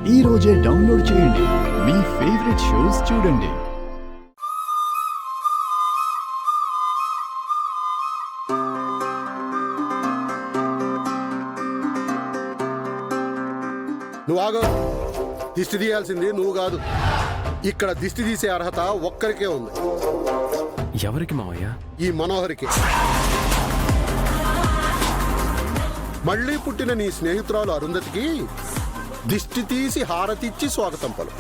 ఈ రోజే డౌన్లోడ్ చేయండి. మీ ఫేవరెట్ షోస్ చూడండి. నువ్వు ఆగో. దిష్టి తీయాల్సింది నువ్వు కాదు. ఇక్కడ దిష్టి తీసే అర్హత ఒక్కరికే ఉంది. ఎవరికి మావయ్య? ఈ మనోహరికి. మళ్ళీ పుట్టిన నీ స్నేహితురాలు అరుంధతికి దిష్టి తీసి హారతిచ్చి స్వాగతం పలు.